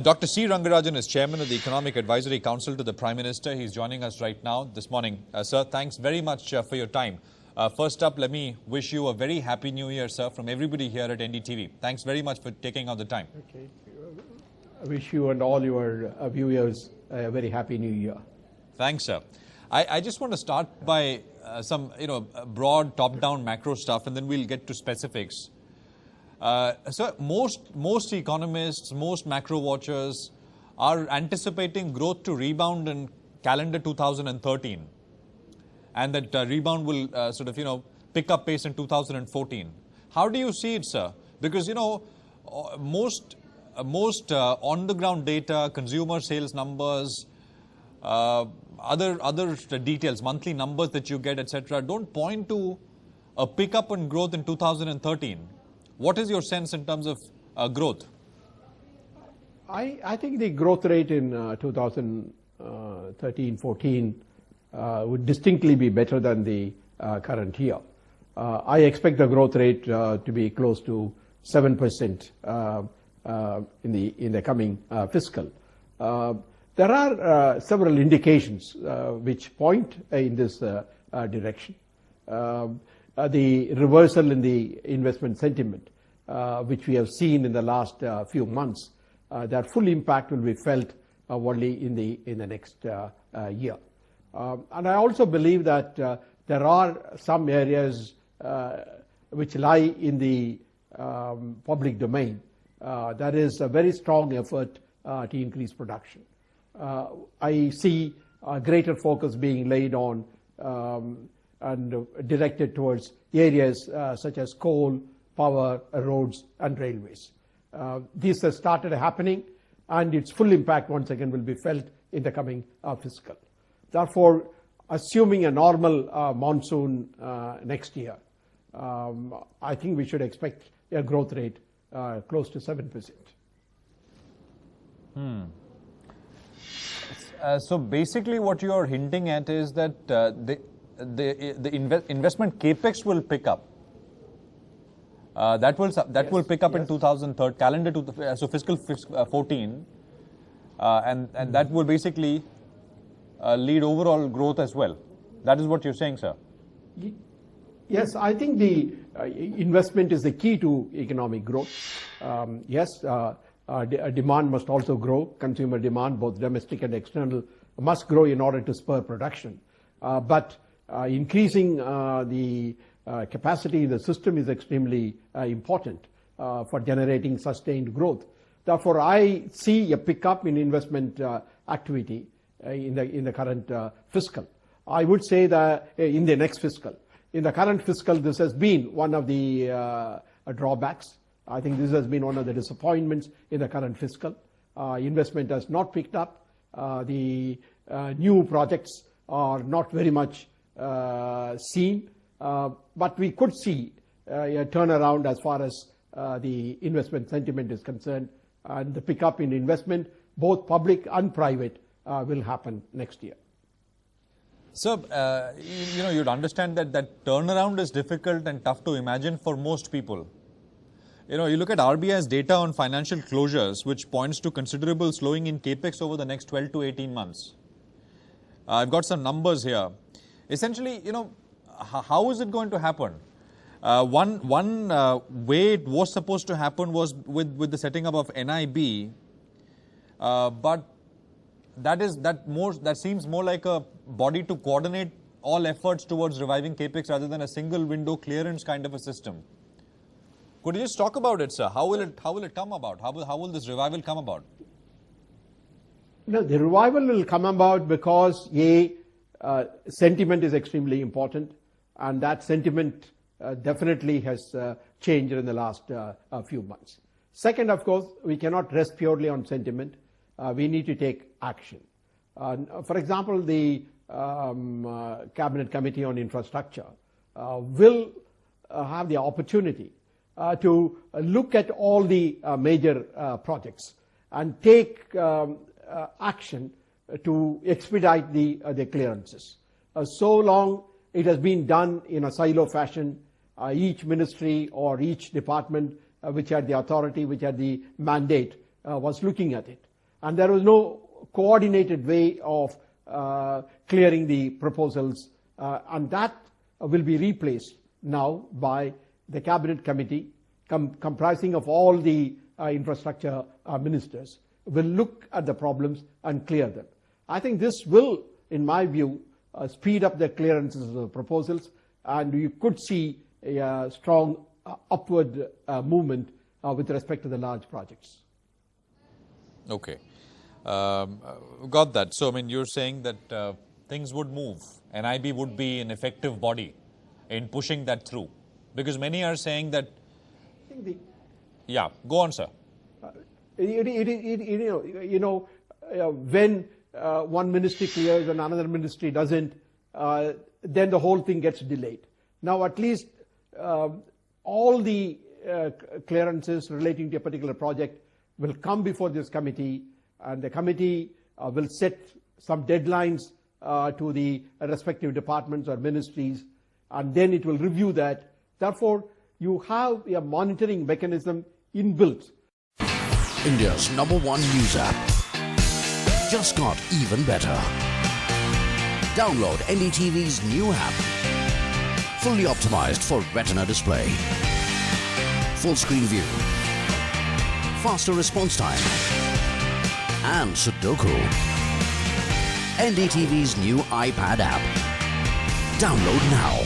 Dr. C. Rangarajan is Chairman of the Economic Advisory Council to the Prime Minister. He's joining us right now this morning. Sir, thanks very much for your time. First up, let me wish you a very happy New Year, sir, from everybody here at NDTV. Thanks very much for taking out the time. Okay. I wish you and all your viewers a very happy New Year. Thanks, sir. I just want to start by some broad top-down macro stuff, and then we'll get to specifics. So most economists, most macro watchers are anticipating growth to rebound in calendar 2013, and that rebound will pick up pace in 2014. How do you see it, sir? Because most on-the-ground data, consumer sales numbers, other details, monthly numbers that you get, etc., don't point to a pickup in growth in 2013. What is your sense in terms of growth? I think the growth rate in 2013-14 would distinctly be better than the current year. I expect the growth rate to be close to 7% in the coming fiscal. There are several indications which point in this direction. The reversal in the investment sentiment, which we have seen in the last few months, their full impact will be felt only in the next year. And I also believe that there are some areas which lie in the public domain. There is a very strong effort to increase production. I see a greater focus being laid on and directed towards areas such as coal, power, roads and railways. These have started happening, and its full impact once again will be felt in the coming fiscal. Therefore, assuming a normal monsoon next year, I think we should expect a growth rate close to 7%. So basically what you are hinting at is that the investment capex will pick up. That will pick up in 2013 calendar so fiscal 14, and that will basically lead overall growth as well. That is what you're saying, sir. Yes, I think the investment is the key to economic growth. Demand must also grow. Consumer demand, both domestic and external, must grow in order to spur production. But increasing the capacity in the system is extremely important for generating sustained growth. Therefore, I see a pickup in investment activity in the current fiscal. I would say that in the next fiscal. In the current fiscal, this has been one of the drawbacks. I think this has been one of the disappointments in the current fiscal. Investment has not picked up. The new projects are not very much seen. But we could see a turnaround as far as the investment sentiment is concerned, and the pickup in investment, both public and private, will happen next year. So, you'd understand that turnaround is difficult and tough to imagine for most people. You look at RBI's data on financial closures, which points to considerable slowing in capex over the next 12 to 18 months. I've got some numbers here. Essentially, how is it going to happen? One way it was supposed to happen was with the setting up of NIB, but that seems more like a body to coordinate all efforts towards reviving capex rather than a single window clearance kind of a system. Could you just talk about it, sir? How will it come about? How will this revival come about? The revival will come about because sentiment is extremely important, and that sentiment definitely has changed in the last few months. Second, of course, we cannot rest purely on sentiment. We need to take action. For example, the Cabinet Committee on Infrastructure will have the opportunity to look at all the major projects and take action to expedite the clearances. So long it has been done in a silo fashion. Each ministry or each department which had the authority, which had the mandate was looking at it. And there was no coordinated way of clearing the proposals, and that will be replaced now by the Cabinet Committee comprising of all the infrastructure ministers will look at the problems and clear them. I think this will, in my view, speed up the clearances of the proposals, and you could see a strong upward movement with respect to the large projects. Okay. Got that. So, I mean, you're saying that things would move. NIB would be an effective body in pushing that through. Because many are saying that... Yeah, go on, sir. When one ministry clears and another ministry doesn't, then the whole thing gets delayed. Now, at least all the clearances relating to a particular project will come before this committee, and the committee will set some deadlines to the respective departments or ministries, and then it will review that. Therefore, you have a monitoring mechanism inbuilt. India's #1 news app just got even better. Download NDTV's new app. Fully optimized for Retina display. Full screen view. Faster response time. And Sudoku. NDTV's new iPad app. Download now.